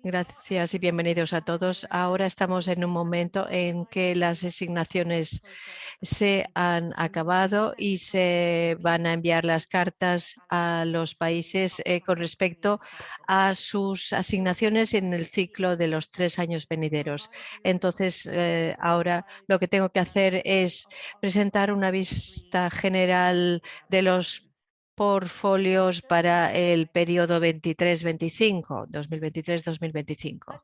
Gracias y bienvenidos a todos. Ahora estamos en un momento en que las asignaciones se han acabado y se van a enviar las cartas a los países con respecto a sus asignaciones en el ciclo de los 3 años venideros. Entonces, ahora lo que tengo que hacer es presentar una vista general de los portfolios para el periodo 23-25, 2023-2025.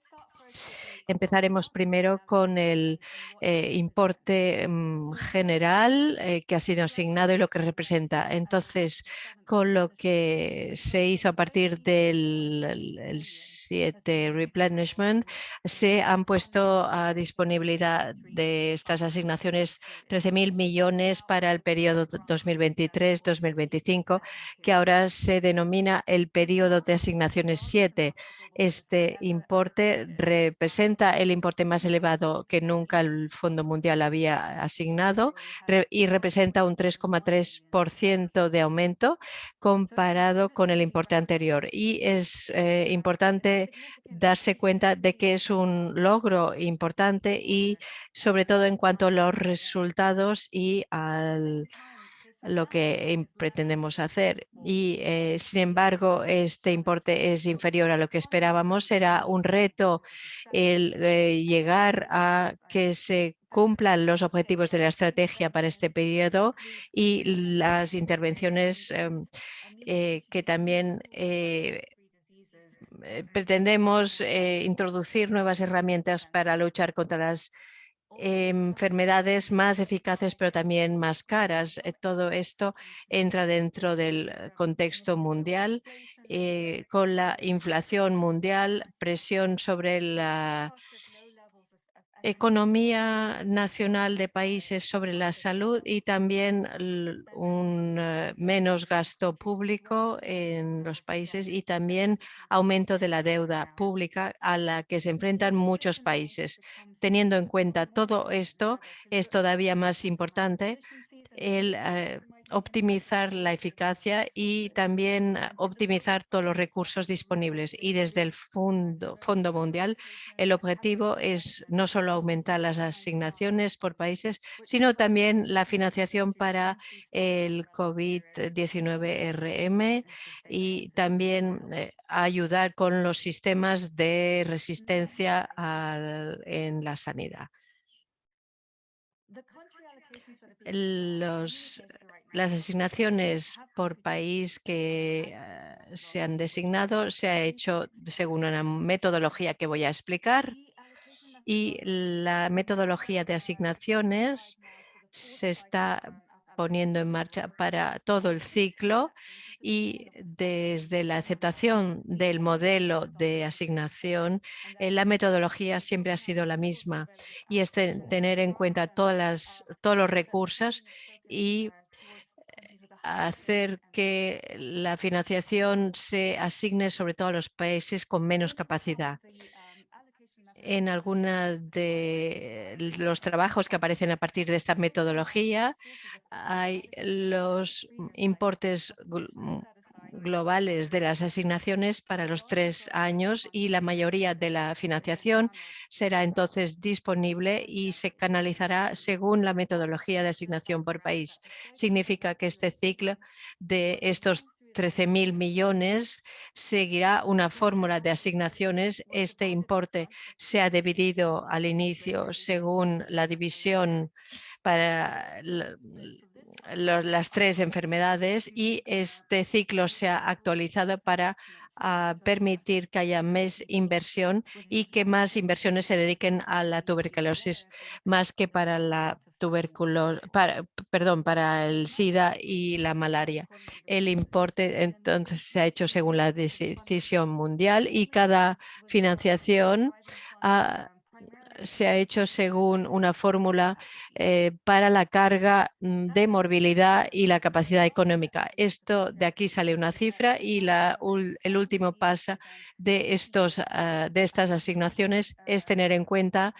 Empezaremos primero con el importe general que ha sido asignado y lo que representa. Entonces, con lo que se hizo a partir del el 7 replenishment, se han puesto a disponibilidad de estas asignaciones 13.000 millones para el periodo 2023-2025, que ahora se denomina el periodo de asignaciones 7. Este importe representa el importe más elevado que nunca el Fondo Mundial había asignado y representa un 3,3% de aumento comparado con el importe anterior. Y es importante darse cuenta de que es un logro importante y sobre todo en cuanto a los resultados y al lo que pretendemos hacer. Y sin embargo, este importe es inferior a lo que esperábamos. Será un reto el llegar a que se cumplan los objetivos de la estrategia para este periodo y las intervenciones que también pretendemos introducir nuevas herramientas para luchar contra las enfermedades más eficaces pero también más caras. Todo esto entra dentro del contexto mundial con la inflación mundial, presión sobre la economía nacional de países sobre la salud y también un menos gasto público en los países y también aumento de la deuda pública a la que se enfrentan muchos países. Teniendo en cuenta todo esto, es todavía más importante el optimizar la eficacia y también optimizar todos los recursos disponibles. Y desde el Fondo Mundial, el objetivo es no solo aumentar las asignaciones por países, sino también la financiación para el COVID-19 RM y también ayudar con los sistemas de resistencia en la sanidad. Las asignaciones por país que se han designado se ha hecho según una metodología que voy a explicar y la metodología de asignaciones se está poniendo en marcha para todo el ciclo y desde la aceptación del modelo de asignación, la metodología siempre ha sido la misma y es tener en cuenta todos los recursos y hacer que la financiación se asigne sobre todo a los países con menos capacidad. En algunos de los trabajos que aparecen a partir de esta metodología hay los importes globales de las asignaciones para los 3 años y la mayoría de la financiación será entonces disponible y se canalizará según la metodología de asignación por país. Significa que este ciclo de estos 13.000 millones seguirá una fórmula de asignaciones. Este importe se ha dividido al inicio según la división para las 3 enfermedades y este ciclo se ha actualizado para permitir que haya más inversión y que más inversiones se dediquen a la tuberculosis más que para la para el SIDA y la malaria. El importe entonces se ha hecho según la decisión mundial y cada financiación se ha hecho según una fórmula para la carga de morbilidad y la capacidad económica. Esto de aquí sale una cifra y el último paso de estas asignaciones es tener en cuenta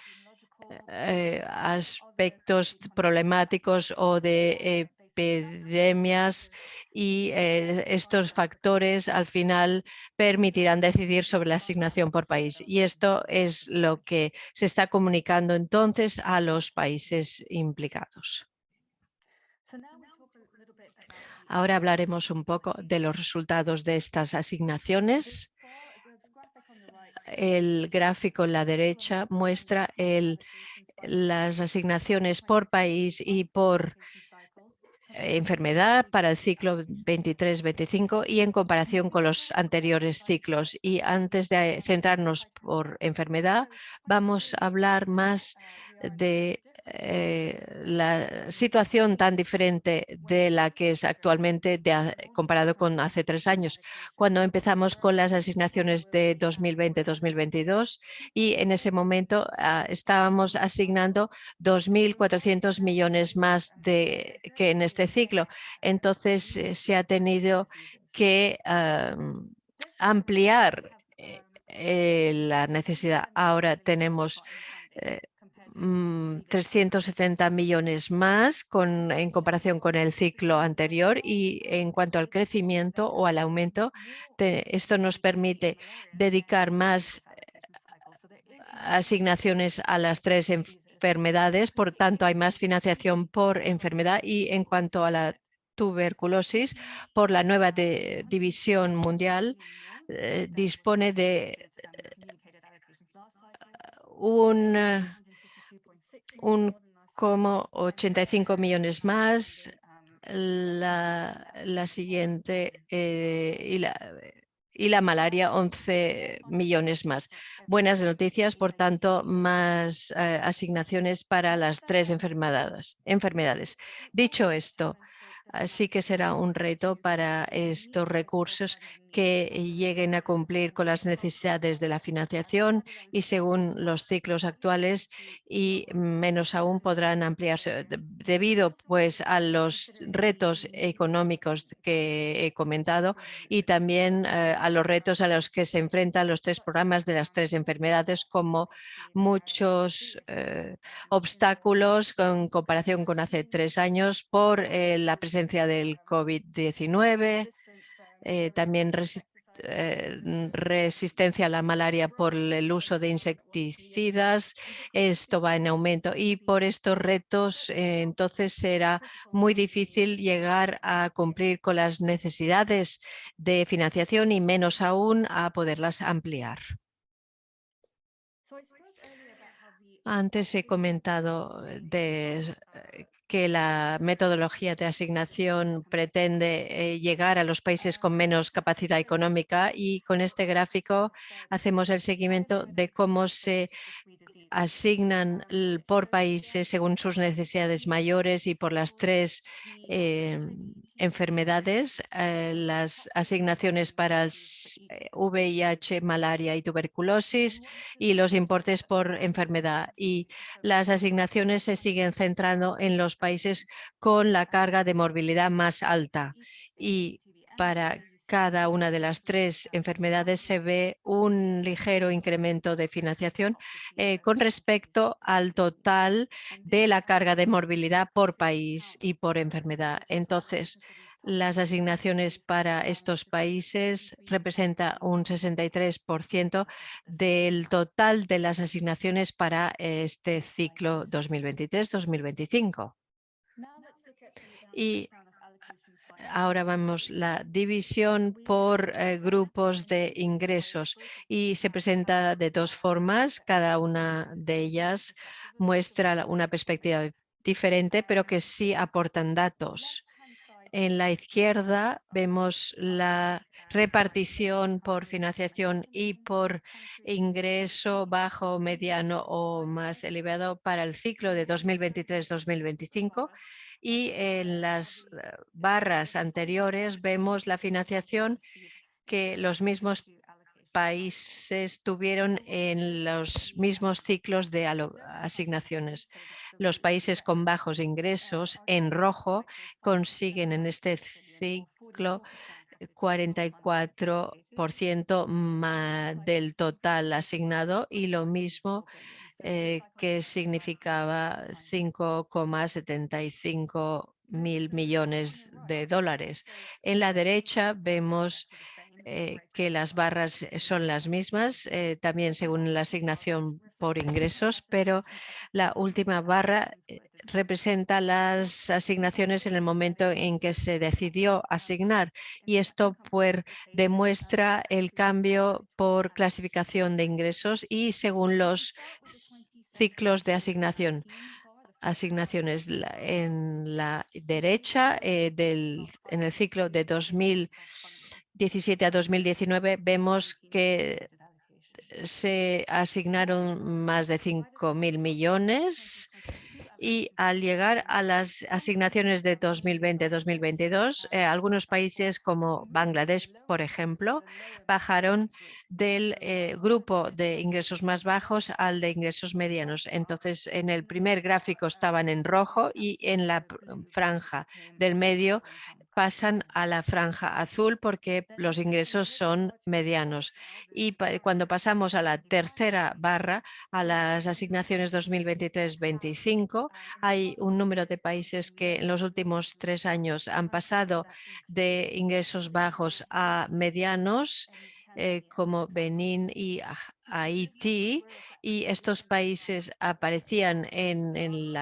aspectos problemáticos o de epidemias y estos factores al final permitirán decidir sobre la asignación por país. Y esto es lo que se está comunicando entonces a los países implicados. Ahora hablaremos un poco de los resultados de estas asignaciones. El gráfico en la derecha muestra las asignaciones por país y por enfermedad para el ciclo 23-25 y en comparación con los anteriores ciclos. Y antes de centrarnos por enfermedad, vamos a hablar más de la situación tan diferente de la que es actualmente comparado con hace 3 años, cuando empezamos con las asignaciones de 2020-2022 y en ese momento estábamos asignando 2.400 millones más que en este ciclo. Entonces se ha tenido que ampliar la necesidad. Ahora tenemos 370 millones más en comparación con el ciclo anterior y en cuanto al crecimiento o al aumento, esto nos permite dedicar más asignaciones a las 3 enfermedades, por tanto hay más financiación por enfermedad y en cuanto a la tuberculosis, por la nueva división mundial, dispone de un 85 millones más, la siguiente y la malaria 11 millones más. Buenas noticias, por tanto, más asignaciones para las 3 enfermedades. Dicho esto, sí que será un reto para estos recursos que lleguen a cumplir con las necesidades de la financiación y según los ciclos actuales y menos aún podrán ampliarse debido pues a los retos económicos que he comentado y también a los retos a los que se enfrentan los 3 programas de las 3 enfermedades como muchos obstáculos en comparación con hace 3 años por la presencia del COVID-19, también resistencia a la malaria por el uso de insecticidas. Esto va en aumento y por estos retos entonces será muy difícil llegar a cumplir con las necesidades de financiación y menos aún a poderlas ampliar. Antes he comentado que la metodología de asignación pretende llegar a los países con menos capacidad económica y con este gráfico hacemos el seguimiento de cómo se asignan por países según sus necesidades mayores y por las 3 enfermedades, las asignaciones para el VIH, malaria y tuberculosis y los importes por enfermedad. Y las asignaciones se siguen centrando en los países con la carga de morbilidad más alta y para cada una de las 3 enfermedades se ve un ligero incremento de financiación con respecto al total de la carga de morbilidad por país y por enfermedad. Entonces, las asignaciones para estos países representan un 63% del total de las asignaciones para este ciclo 2023-2025. Y ahora vamos la división por grupos de ingresos y se presenta de 2 formas. Cada una de ellas muestra una perspectiva diferente, pero que sí aportan datos. En la izquierda vemos la repartición por financiación y por ingreso bajo, mediano o más elevado para el ciclo de 2023-2025 y en las barras anteriores vemos la financiación que los mismos países tuvieron en los mismos ciclos de asignaciones. Los países con bajos ingresos en rojo consiguen en este ciclo 44% del total asignado y lo mismo que significaba 5,75 millones de dólares. En la derecha vemos que las barras son las mismas, también según la asignación por ingresos, pero la última barra representa las asignaciones en el momento en que se decidió asignar, y esto pues demuestra el cambio por clasificación de ingresos y según los ciclos de asignaciones. En la derecha, en el ciclo de 2017 a 2019, vemos que se asignaron más de 5.000 millones, y al llegar a las asignaciones de 2020-2022, algunos países como Bangladesh, por ejemplo, bajaron del grupo de ingresos más bajos al de ingresos medianos. Entonces, en el primer gráfico estaban en rojo, y en la franja del medio pasan a la franja azul porque los ingresos son medianos. Y cuando pasamos a la tercera barra, a las asignaciones 2023-25, hay un número de países que en los últimos 3 años han pasado de ingresos bajos a medianos, como Benín y Haití, y estos países aparecían en el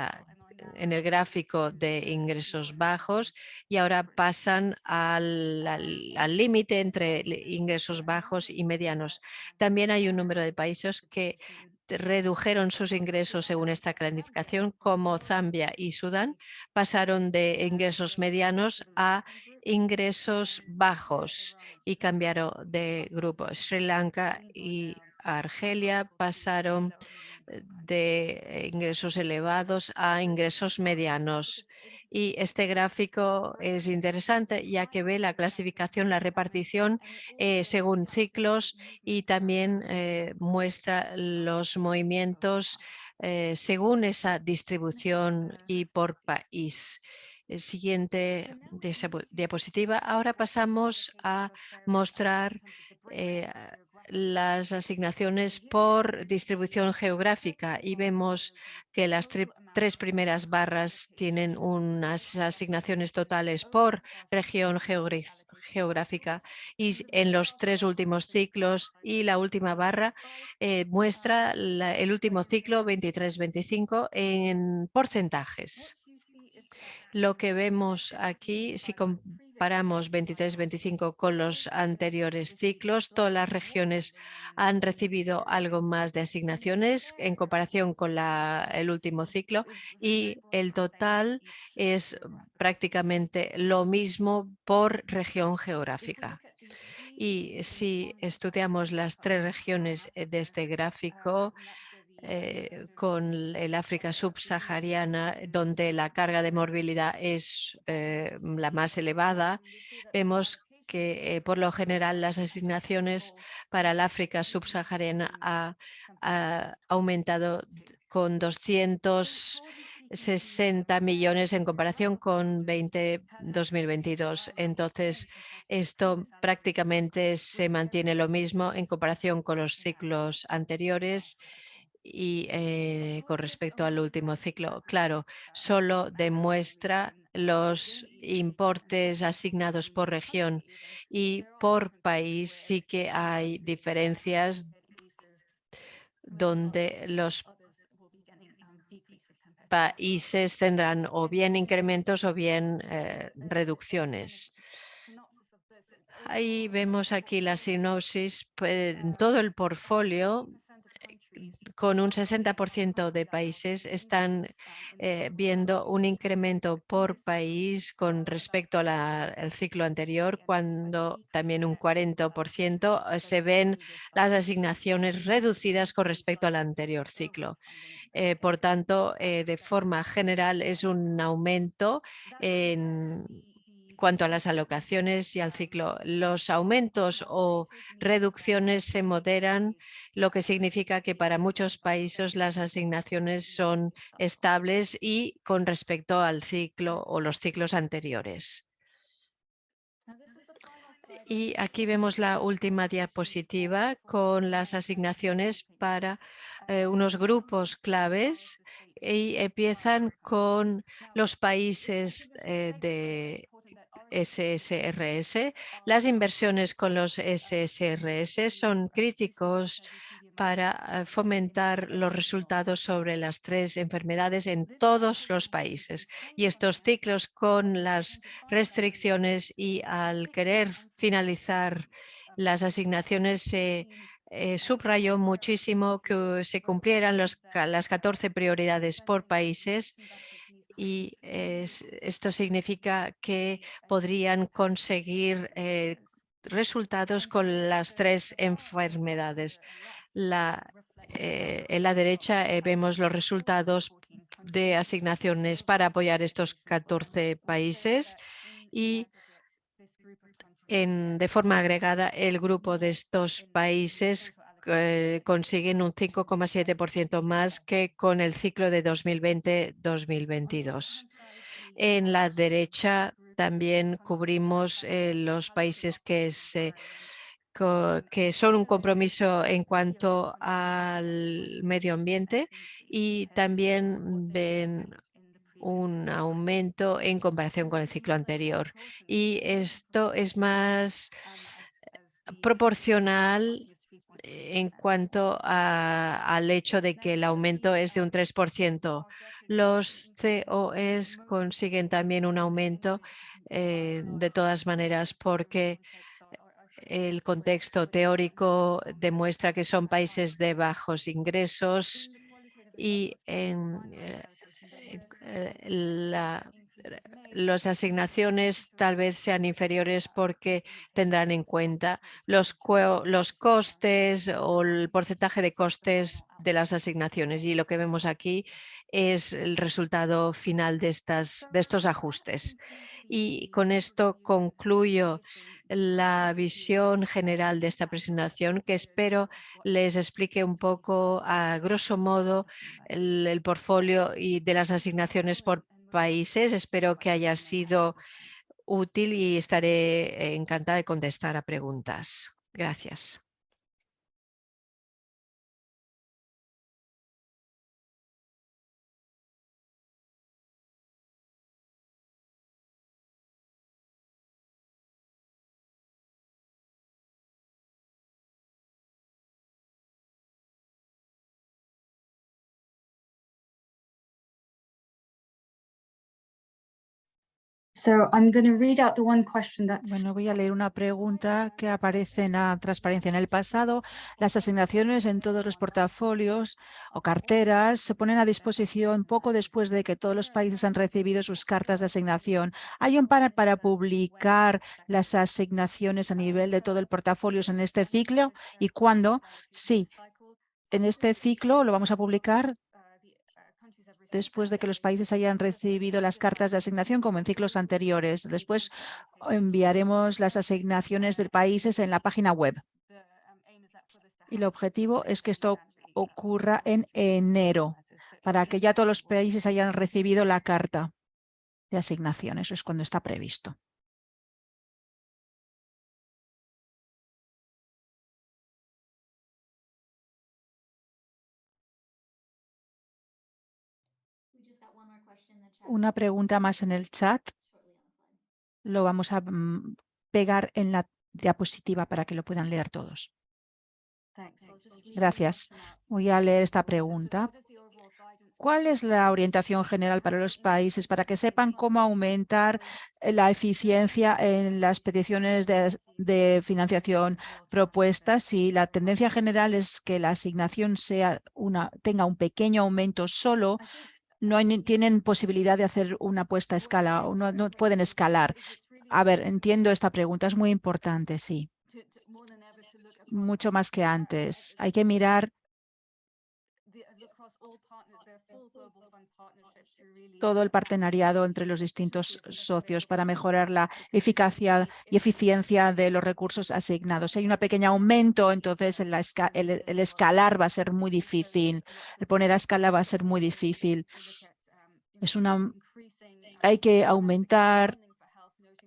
gráfico de ingresos bajos, y ahora pasan al límite entre ingresos bajos y medianos. También hay un número de países que redujeron sus ingresos según esta planificación, como Zambia y Sudán, pasaron de ingresos medianos a ingresos bajos y cambiaron de grupo. Sri Lanka y Argelia pasaron de ingresos elevados a ingresos medianos. Y este gráfico es interesante, ya que ve la clasificación, la repartición según ciclos, y también muestra los movimientos según esa distribución y por país. Siguiente diapositiva. Ahora pasamos a mostrar las asignaciones por distribución geográfica, y vemos que las tres primeras barras tienen unas asignaciones totales por región geográfica, y en los 3 últimos ciclos, y la última barra muestra el último ciclo 23-25 en porcentajes. Lo que vemos aquí, si comparamos 23-25 con los anteriores ciclos, todas las regiones han recibido algo más de asignaciones en comparación con el último ciclo, y el total es prácticamente lo mismo por región geográfica. Y si estudiamos las 3 regiones de este gráfico, con el África subsahariana, donde la carga de morbilidad es la más elevada, vemos que por lo general las asignaciones para el África subsahariana ha aumentado con 260 millones en comparación con 2022. Entonces, esto prácticamente se mantiene lo mismo en comparación con los ciclos anteriores. Y con respecto al último ciclo, claro, solo demuestra los importes asignados por región, y por país sí que hay diferencias donde los países tendrán o bien incrementos o bien reducciones. Ahí vemos aquí la sinopsis, en todo el portfolio. Con un 60% de países están viendo un incremento por país con respecto al ciclo anterior, cuando también un 40% se ven las asignaciones reducidas con respecto al anterior ciclo. Por tanto, de forma general es un aumento en cuanto a las alocaciones y al ciclo. Los aumentos o reducciones se moderan, lo que significa que para muchos países las asignaciones son estables y con respecto al ciclo o los ciclos anteriores. Y aquí vemos la última diapositiva con las asignaciones para unos grupos claves y empiezan con los países de SSRS. Las inversiones con los SSRS son críticos para fomentar los resultados sobre las 3 enfermedades en todos los países. Y estos ciclos con las restricciones y al querer finalizar las asignaciones se subrayó muchísimo que se cumplieran las 14 prioridades por países y esto significa que podrían conseguir resultados con las 3 enfermedades. En la derecha vemos los resultados de asignaciones para apoyar estos 14 países y de forma agregada el grupo de estos países consiguen un 5,7% más que con el ciclo de 2020-2022. En la derecha también cubrimos los países que son un compromiso en cuanto al medio ambiente y también ven un aumento en comparación con el ciclo anterior. Y esto es más proporcional en cuanto al hecho de que el aumento es de un 3%. Los COEs consiguen también un aumento de todas maneras porque el contexto teórico demuestra que son países de bajos ingresos y las asignaciones tal vez sean inferiores porque tendrán en cuenta los costes o el porcentaje de costes de las asignaciones. Y lo que vemos aquí es el resultado final de estos ajustes. Y con esto concluyo la visión general de esta presentación, que espero les explique un poco a grosso modo el portfolio y de las asignaciones por países. Espero que haya sido útil y estaré encantada de contestar a preguntas. Gracias. Bueno, voy a leer una pregunta que aparece en la transparencia en el pasado. Las asignaciones en todos los portafolios o carteras se ponen a disposición poco después de que todos los países han recibido sus cartas de asignación. ¿Hay un plan para publicar las asignaciones a nivel de todo el portafolio en este ciclo? ¿Y cuándo? Sí, en este ciclo lo vamos a publicar después de que los países hayan recibido las cartas de asignación como en ciclos anteriores. Después enviaremos las asignaciones de países en la página web. Y el objetivo es que esto ocurra en enero, para que ya todos los países hayan recibido la carta de asignación. Eso es cuando está previsto. Una pregunta más en el chat. Lo vamos a pegar en la diapositiva para que lo puedan leer todos. Gracias. Voy a leer esta pregunta. ¿Cuál es la orientación general para los países para que sepan cómo aumentar la eficiencia en las peticiones de financiación propuestas? Si la tendencia general es que la asignación tenga un pequeño aumento solo, no tienen posibilidad de hacer una puesta a escala o no pueden escalar. A ver, entiendo esta pregunta, es muy importante, sí. Mucho más que antes. Hay que mirar todo el partenariado entre los distintos socios para mejorar la eficacia y eficiencia de los recursos asignados. Si hay un pequeño aumento, entonces el escalar va a ser muy difícil. El poner a escala va a ser muy difícil. Hay que aumentar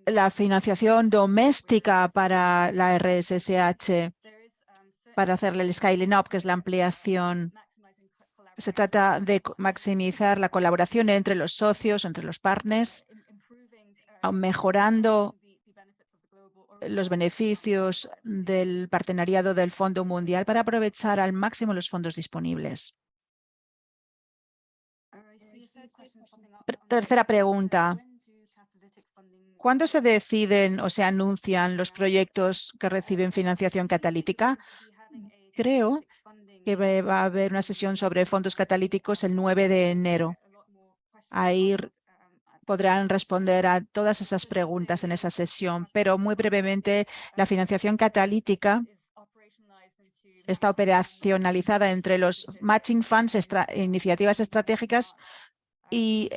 la financiación doméstica para la RSSH, para hacerle el scaling up, que es la ampliación. Se trata de maximizar la colaboración entre los socios, entre los partners, mejorando los beneficios del partenariado del Fondo Mundial para aprovechar al máximo los fondos disponibles. Tercera pregunta. ¿Cuándo se deciden o se anuncian los proyectos que reciben financiación catalítica? Creo que va a haber una sesión sobre fondos catalíticos el 9 de enero. Ahí podrán responder a todas esas preguntas en esa sesión, pero muy brevemente, la financiación catalítica está operacionalizada entre los matching funds, iniciativas estratégicas y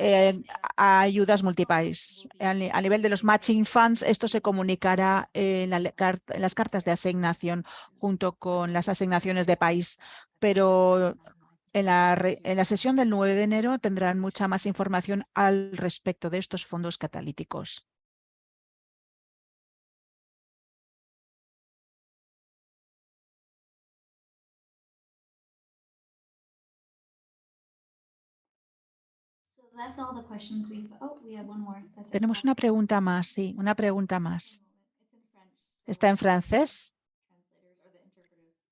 ayudas multipaís. A nivel de los matching funds, esto se comunicará en las cartas de asignación junto con las asignaciones de país, pero en la sesión del 9 de enero tendrán mucha más información al respecto de estos fondos catalíticos. Tenemos una pregunta más, sí, una pregunta más. Está en francés,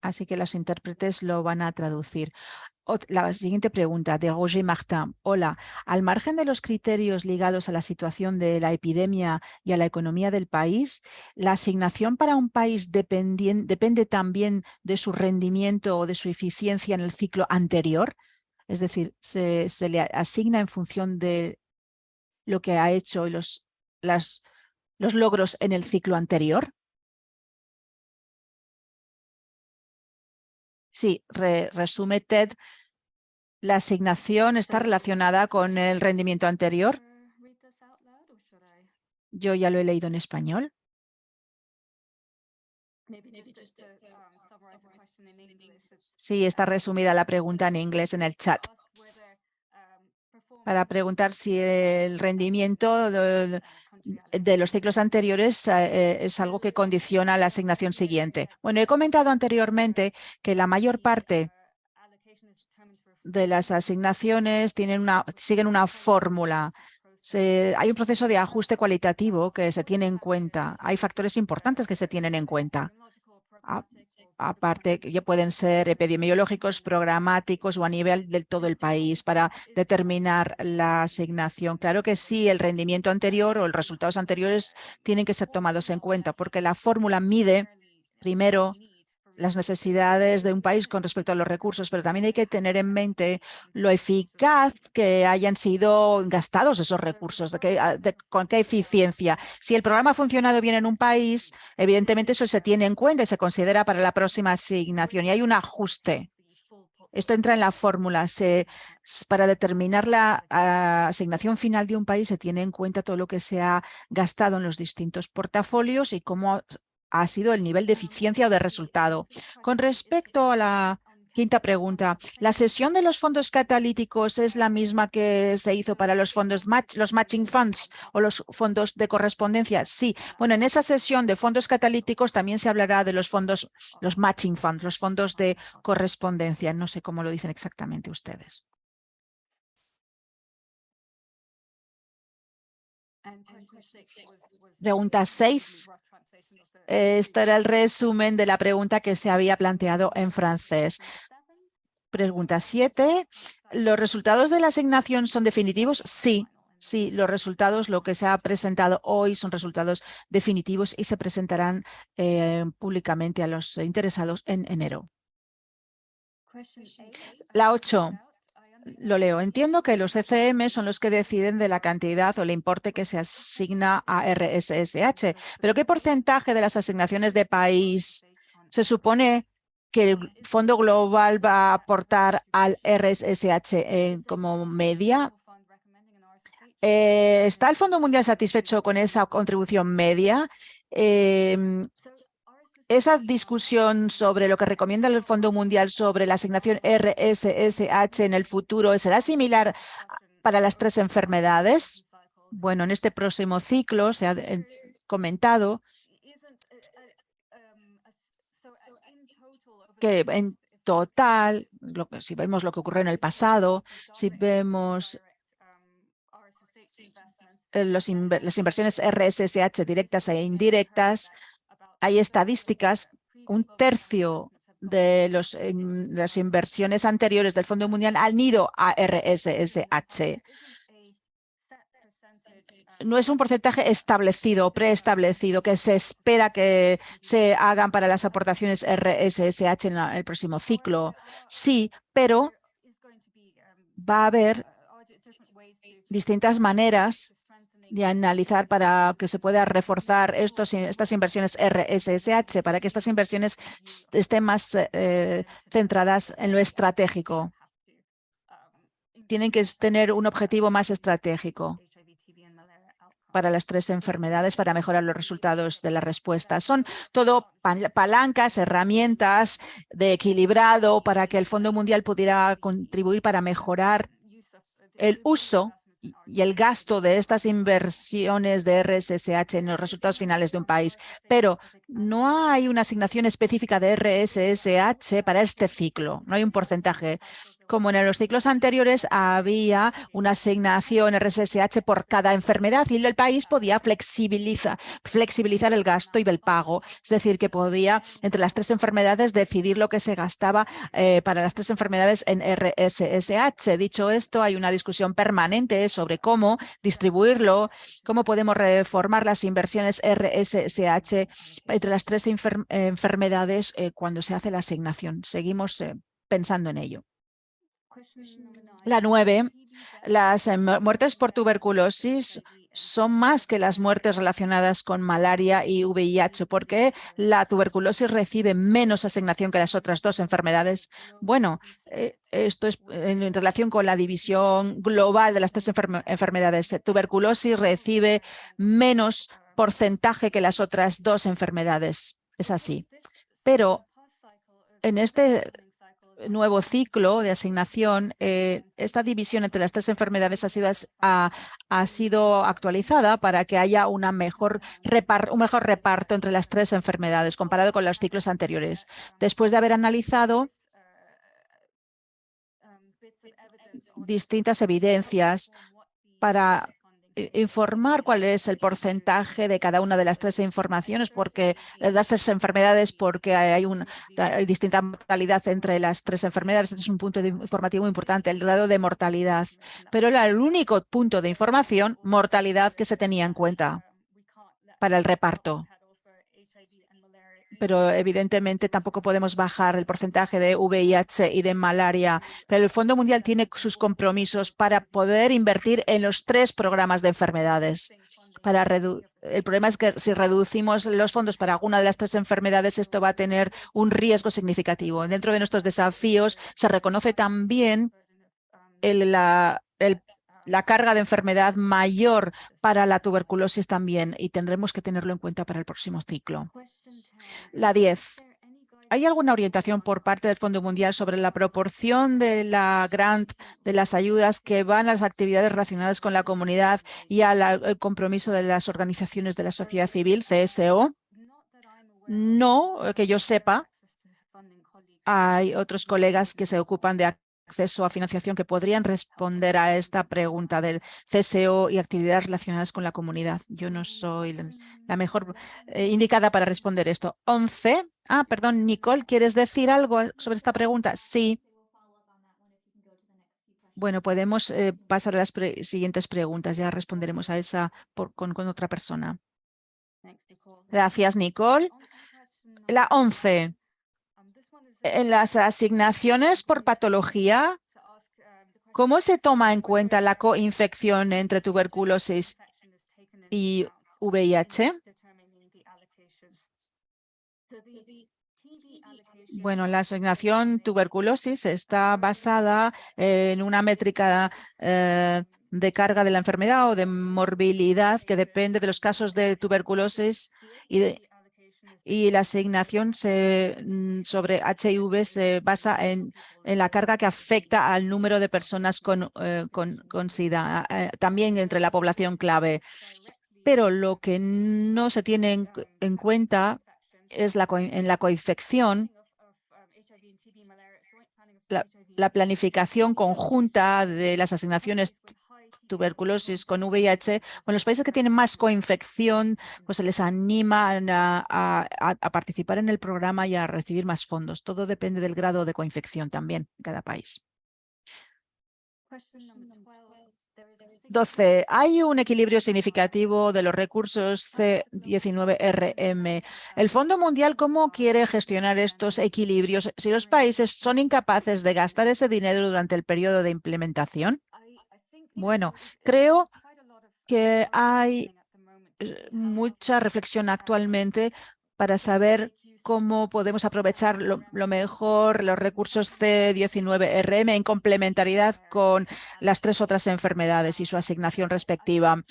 así que los intérpretes lo van a traducir. La siguiente pregunta de Roger Martin. Hola, al margen de los criterios ligados a la situación de la epidemia y a la economía del país, ¿la asignación para un país depende también de su rendimiento o de su eficiencia en el ciclo anterior? Es decir, se le asigna en función de lo que ha hecho y los logros en el ciclo anterior. Sí, resume Ted. La asignación está relacionada con el rendimiento anterior. Yo ya lo he leído en español. Sí, está resumida la pregunta en inglés en el chat. Para preguntar si el rendimiento de los ciclos anteriores es algo que condiciona la asignación siguiente. Bueno, he comentado anteriormente que la mayor parte de las asignaciones siguen una fórmula. Hay un proceso de ajuste cualitativo que se tiene en cuenta. Hay factores importantes que se tienen en cuenta. Aparte, que ya pueden ser epidemiológicos, programáticos o a nivel de todo el país para determinar la asignación. Claro que sí, el rendimiento anterior o los resultados anteriores tienen que ser tomados en cuenta porque la fórmula mide primero las necesidades de un país con respecto a los recursos, pero también hay que tener en mente lo eficaz que hayan sido gastados esos recursos, con qué eficiencia. Si el programa ha funcionado bien en un país, evidentemente eso se tiene en cuenta y se considera para la próxima asignación y hay un ajuste. Esto entra en la fórmula. Para determinar la asignación final de un país se tiene en cuenta todo lo que se ha gastado en los distintos portafolios y cómo ha sido el nivel de eficiencia o de resultado. Con respecto a la quinta pregunta, ¿la sesión de los fondos catalíticos es la misma que se hizo para los fondos los matching funds o los fondos de correspondencia? Sí. Bueno, en esa sesión de fondos catalíticos también se hablará de los fondos, los matching funds, los fondos de correspondencia. No sé cómo lo dicen exactamente ustedes. Pregunta 6. Este era el resumen de la pregunta que se había planteado en francés. Pregunta 7. ¿Los resultados de la asignación son definitivos? Sí. Sí, los resultados, lo que se ha presentado hoy son resultados definitivos y se presentarán públicamente a los interesados en enero. La 8. Lo leo. Entiendo que los ECM son los que deciden de la cantidad o el importe que se asigna a RSSH, pero ¿qué porcentaje de las asignaciones de país se supone que el Fondo Global va a aportar al RSSH como media? ¿Está el Fondo Mundial satisfecho con esa contribución media? Esa discusión sobre lo que recomienda el Fondo Mundial sobre la asignación RSSH en el futuro, ¿será similar para las 3 enfermedades? Bueno, en este próximo ciclo se ha comentado que total, si vemos lo que ocurrió en el pasado, si vemos las inversiones RSSH directas e indirectas, hay estadísticas, un tercio de las inversiones anteriores del Fondo Mundial han ido a RSSH. No es un porcentaje establecido, preestablecido, que se espera que se hagan para las aportaciones RSSH en el próximo ciclo. Sí, pero va a haber distintas maneras de analizar para que se pueda reforzar estas inversiones RSSH, para que estas inversiones estén más centradas en lo estratégico. Tienen que tener un objetivo más estratégico para las 3 enfermedades, para mejorar los resultados de la respuesta. Son todo palancas, herramientas de equilibrado para que el Fondo Mundial pudiera contribuir para mejorar el uso y el gasto de estas inversiones de RSSH en los resultados finales de un país. Pero no hay una asignación específica de RSSH para este ciclo, no hay un porcentaje. Como en los ciclos anteriores había una asignación RSSH por cada enfermedad y el país podía flexibilizar el gasto y el pago. Es decir, que podía entre las 3 enfermedades decidir lo que se gastaba para las 3 enfermedades en RSSH. Dicho esto, hay una discusión permanente sobre cómo distribuirlo, cómo podemos reformar las inversiones RSSH entre las 3 enfermedades cuando se hace la asignación. Seguimos pensando en ello. La 9, las muertes por tuberculosis son más que las muertes relacionadas con malaria y VIH, porque la tuberculosis recibe menos asignación que las otras 2 enfermedades. Bueno, esto es en relación con la división global de las 3 enfermedades. Tuberculosis recibe menos porcentaje que las otras 2 enfermedades. Es así. Pero en este nuevo ciclo de asignación, esta división entre las 3 enfermedades ha sido actualizada para que haya un mejor reparto entre las 3 enfermedades comparado con los ciclos anteriores. Después de haber analizado distintas evidencias para informar cuál es el porcentaje de cada una de las 3 informaciones, porque las 3 enfermedades, porque hay distinta mortalidad entre las 3 enfermedades. Este es un punto informativo importante, el grado de mortalidad. Pero era el único punto de información, mortalidad, que se tenía en cuenta para el reparto. Pero evidentemente tampoco podemos bajar el porcentaje de VIH y de malaria. Pero el Fondo Mundial tiene sus compromisos para poder invertir en los 3 programas de enfermedades. El problema es que si reducimos los fondos para alguna de las 3 enfermedades, esto va a tener un riesgo significativo. Dentro de nuestros desafíos se reconoce también la carga de enfermedad mayor para la tuberculosis también, y tendremos que tenerlo en cuenta para el próximo ciclo. La 10. ¿Hay alguna orientación por parte del Fondo Mundial sobre la proporción de la grant, de las ayudas que van a las actividades relacionadas con la comunidad y al compromiso de las organizaciones de la sociedad civil, CSO? No, que yo sepa. Hay otros colegas que se ocupan de acceso a financiación que podrían responder a esta pregunta del CSO y actividades relacionadas con la comunidad. Yo no soy la mejor indicada para responder esto. 11. Perdón, Nicole, ¿quieres decir algo sobre esta pregunta? Sí. Bueno, podemos pasar a las siguientes preguntas. Ya responderemos a esa con otra persona. Gracias, Nicole. La 11. En las asignaciones por patología, ¿cómo se toma en cuenta la coinfección entre tuberculosis y VIH? Bueno, la asignación tuberculosis está basada en una métrica de carga de la enfermedad o de morbilidad que depende de los casos de tuberculosis y la asignación sobre HIV se basa en la carga que afecta al número de personas con SIDA, también entre la población clave. Pero lo que no se tiene en cuenta es en la coinfección la planificación conjunta de las asignaciones tuberculosis con VIH, con los países que tienen más coinfección, pues se les anima a participar en el programa y a recibir más fondos. Todo depende del grado de coinfección también en cada país. 12. Hay un equilibrio significativo de los recursos C19RM. El Fondo Mundial, ¿cómo quiere gestionar estos equilibrios si los países son incapaces de gastar ese dinero durante el periodo de implementación? Bueno, creo que hay mucha reflexión actualmente para saber cómo podemos aprovechar lo mejor los recursos C19RM en complementariedad con las 3 otras enfermedades y su asignación respectiva.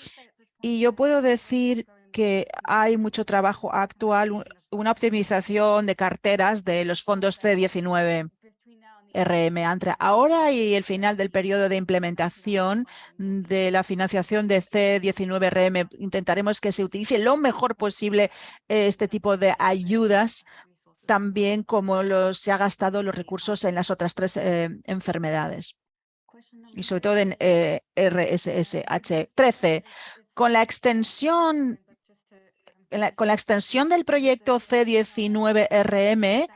Y yo puedo decir que hay mucho trabajo actual, una optimización de carteras de los fondos C19. RM. Entre ahora y el final del periodo de implementación de la financiación de C19RM, intentaremos que se utilice lo mejor posible este tipo de ayudas, también como se ha gastado los recursos en las otras 3 enfermedades y sobre todo en RSSH 13. Con la extensión del proyecto C19RM,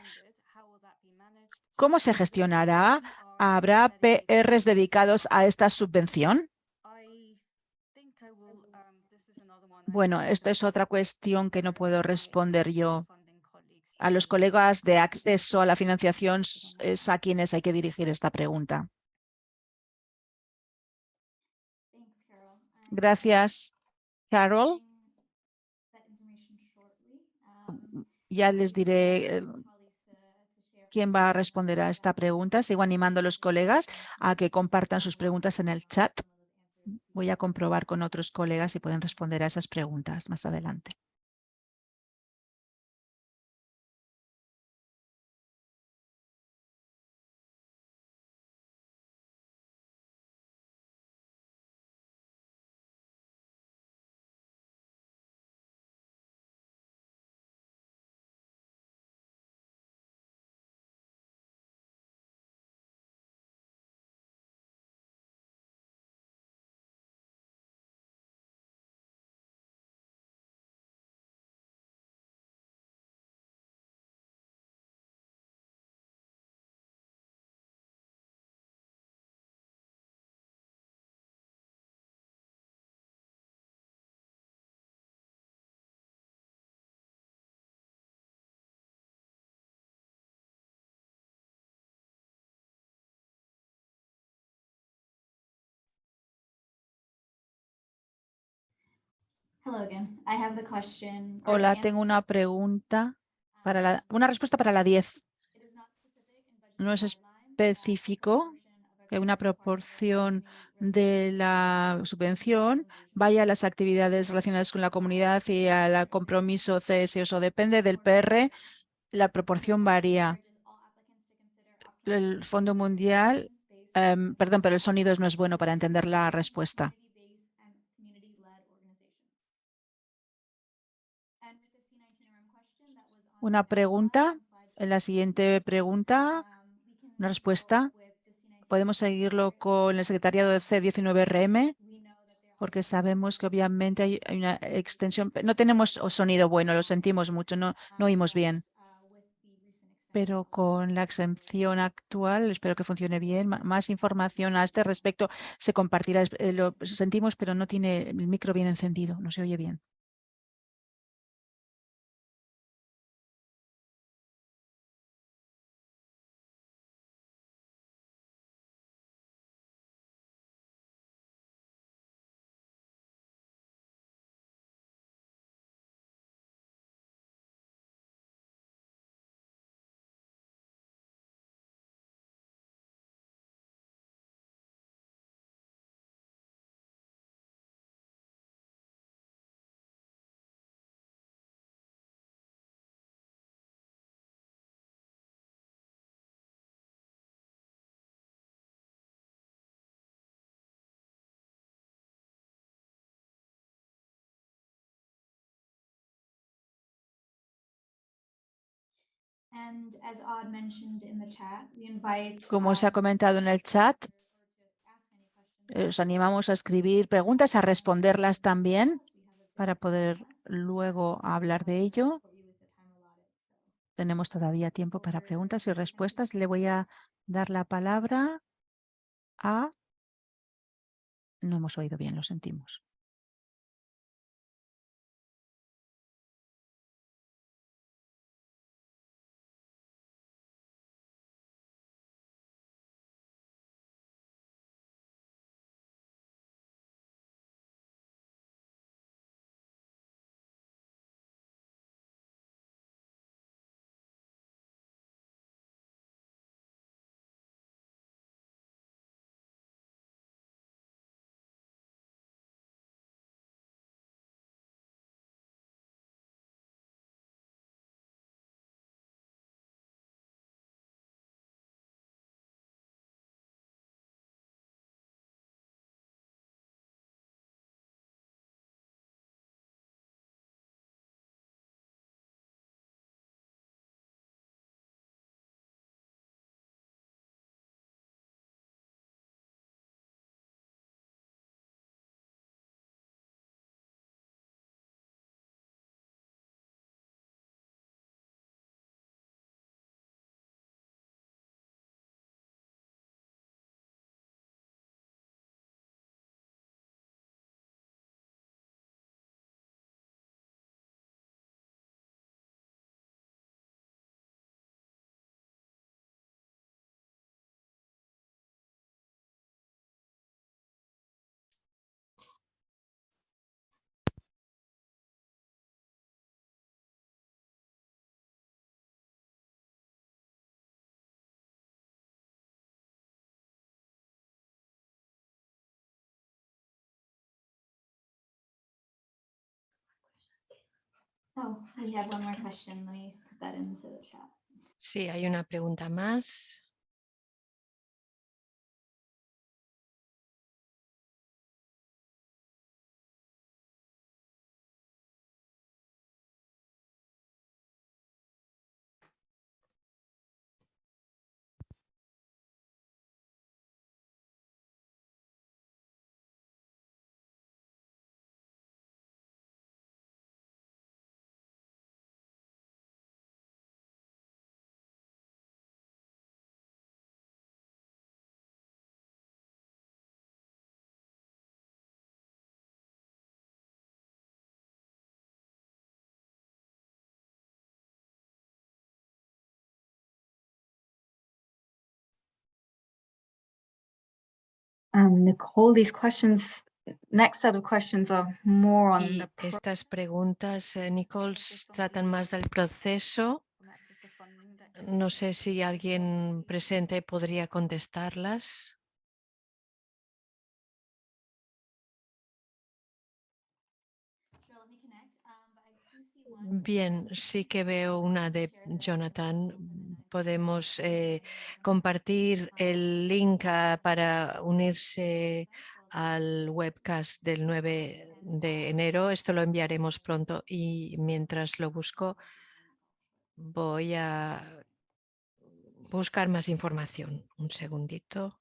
¿cómo se gestionará? ¿Habrá PRs dedicados a esta subvención? Bueno, esta es otra cuestión que no puedo responder yo. A los colegas de acceso a la financiación es a quienes hay que dirigir esta pregunta. Gracias, Carol. Ya les diré quién va a responder a esta pregunta. Sigo animando a los colegas a que compartan sus preguntas en el chat. Voy a comprobar con otros colegas si pueden responder a esas preguntas más adelante. Hola, tengo una pregunta una respuesta para la 10. No es específico que una proporción de la subvención vaya a las actividades relacionadas con la comunidad y al compromiso CSO. Eso depende del PR, la proporción varía. El Fondo Mundial, perdón, pero el sonido no es bueno para entender la respuesta. Una pregunta. En la siguiente pregunta, una respuesta. Podemos seguirlo con el secretariado de C19RM, porque sabemos que obviamente hay una extensión. No tenemos sonido bueno, lo sentimos mucho, no oímos bien. Pero con la exención actual, espero que funcione bien. Más información a este respecto se compartirá. Lo sentimos, pero no tiene el micro bien encendido, no se oye bien. Como se ha comentado en el chat, os animamos a escribir preguntas, a responderlas también para poder luego hablar de ello. Tenemos todavía tiempo para preguntas y respuestas. Le voy a dar la palabra a... No hemos oído bien, lo sentimos. Sí, hay una pregunta más. Nicole, these questions, next set of questions are more on Y estas preguntas, Nicole, tratan más del proceso. No sé si alguien presente podría contestarlas. Bien, sí que veo una de Jonathan. Podemos compartir el link para unirse al webcast del 9 de enero. Esto lo enviaremos pronto y mientras lo busco voy a buscar más información. Un segundito.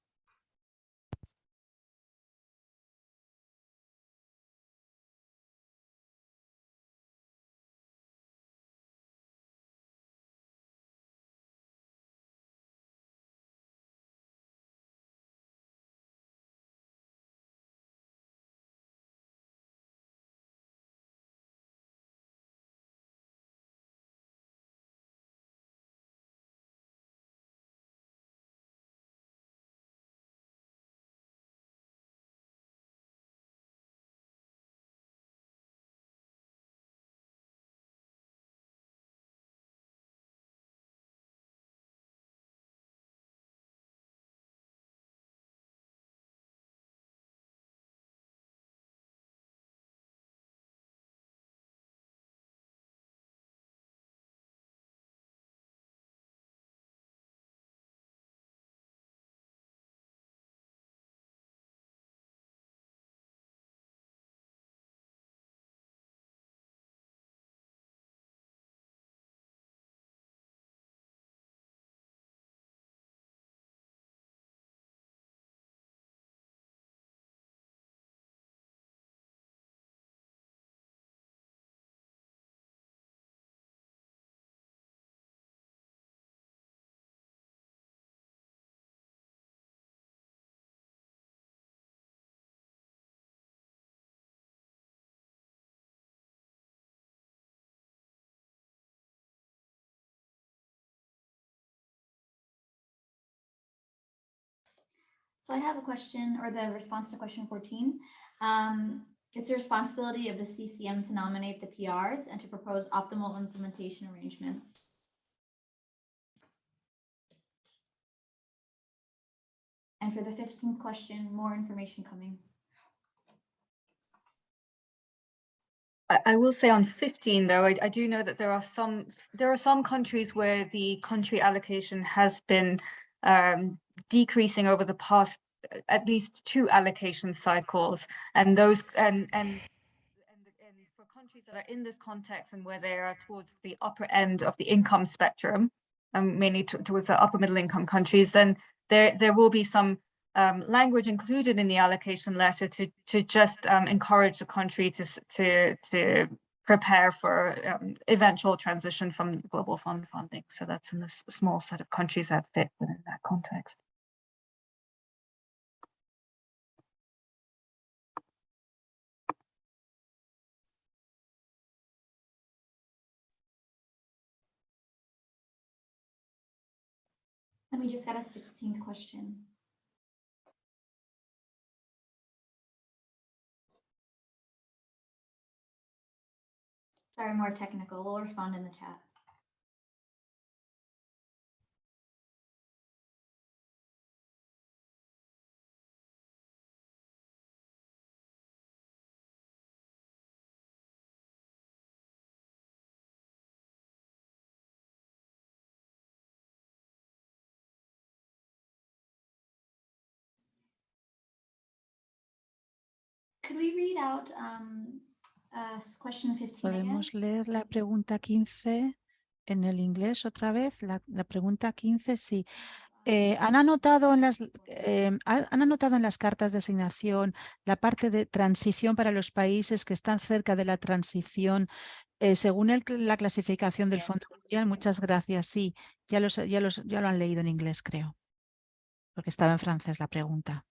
So I have a question, or the response to question 14. It's the responsibility of the CCM to nominate the PRs and to propose optimal implementation arrangements. And for the 15th question, more information coming. I will say on 15, though, I do know that there are some countries where the country allocation has been decreasing over the past at least 2 allocation cycles, and those and for countries that are in this context and where they are towards the upper end of the income spectrum, mainly towards the upper middle income countries, then there will be some language included in the allocation letter to just encourage the country to prepare for eventual transition from global fund funding. So that's in this small set of countries that fit within that context. And we just got a 16th question. Sorry, more technical. We'll respond in the chat. Could we read out question 15 Podemos again? leer la pregunta 15 en el inglés otra vez. La pregunta 15, sí. ¿Han anotado en las cartas de asignación la parte de transición para los países que están cerca de la transición según la clasificación del Fondo Mundial? Muchas gracias. Sí, ya lo han leído en inglés, creo, porque estaba en francés la pregunta.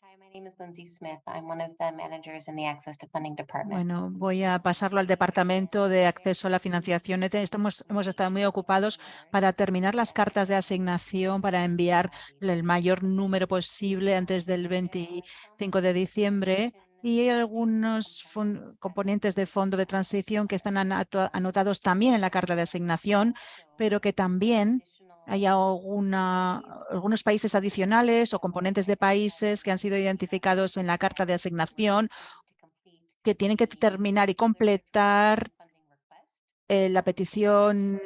Hi, my name is Lindsay Smith. I'm one of the managers in the Access to Funding Department. Bueno, voy a pasarlo al Departamento de Acceso a la Financiación. Hemos estado muy ocupados para terminar las cartas de asignación, para enviar el mayor número posible antes del 25 de diciembre. Y hay algunos componentes de fondo de transición que están anotados también en la carta de asignación, pero que también hay algunos países adicionales o componentes de países que han sido identificados en la carta de asignación que tienen que terminar y completar la petición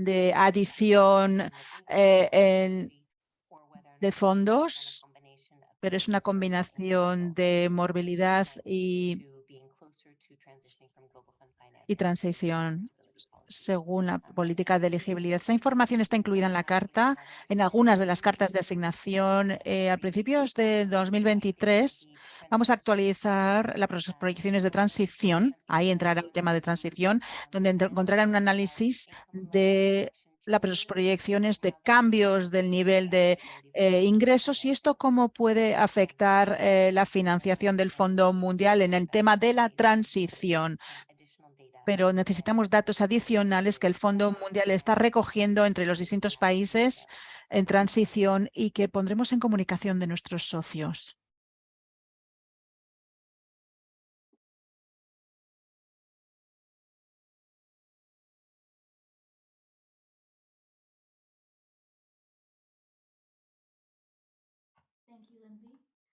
de adición de fondos, pero es una combinación de movilidad y transición según la política de elegibilidad. Esa información está incluida en la carta, en algunas de las cartas de asignación. A principios de 2023 vamos a actualizar las proyecciones de transición. Ahí entrará el tema de transición, donde encontrarán un análisis de las proyecciones de cambios del nivel de ingresos y esto cómo puede afectar la financiación del Fondo Mundial en el tema de la transición. Pero necesitamos datos adicionales que el Fondo Mundial está recogiendo entre los distintos países en transición y que pondremos en comunicación de nuestros socios.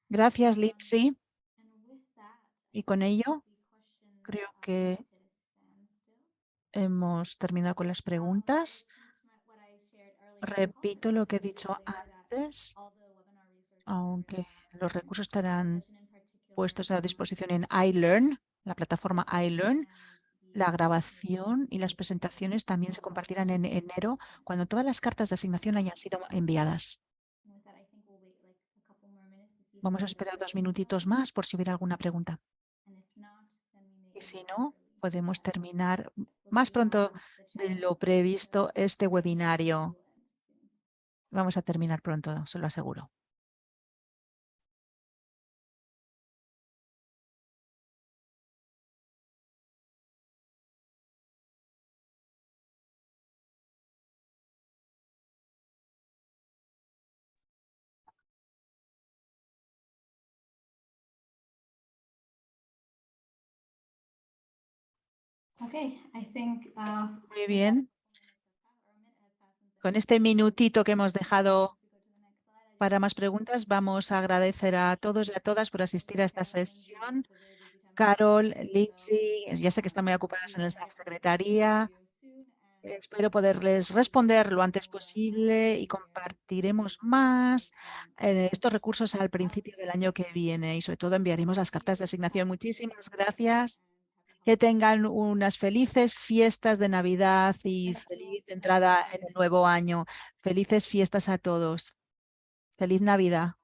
Gracias, Lindsay. Y con ello, creo que hemos terminado con las preguntas. Repito lo que he dicho antes, aunque los recursos estarán puestos a disposición en iLearn, la plataforma iLearn. La grabación y las presentaciones también se compartirán en enero, cuando todas las cartas de asignación hayan sido enviadas. Vamos a esperar 2 minutitos más por si hubiera alguna pregunta. Y si no, podemos terminar más pronto de lo previsto este webinario. Vamos a terminar pronto, se lo aseguro. Okay, I think, Muy bien. Con este minutito que hemos dejado para más preguntas, vamos a agradecer a todos y a todas por asistir a esta sesión. Carol, Lindsay, ya sé que están muy ocupadas en la secretaría. Espero poderles responder lo antes posible y compartiremos más estos recursos al principio del año que viene y sobre todo enviaremos las cartas de asignación. Muchísimas gracias. Que tengan unas felices fiestas de Navidad y feliz entrada en el nuevo año. Felices fiestas a todos. Feliz Navidad.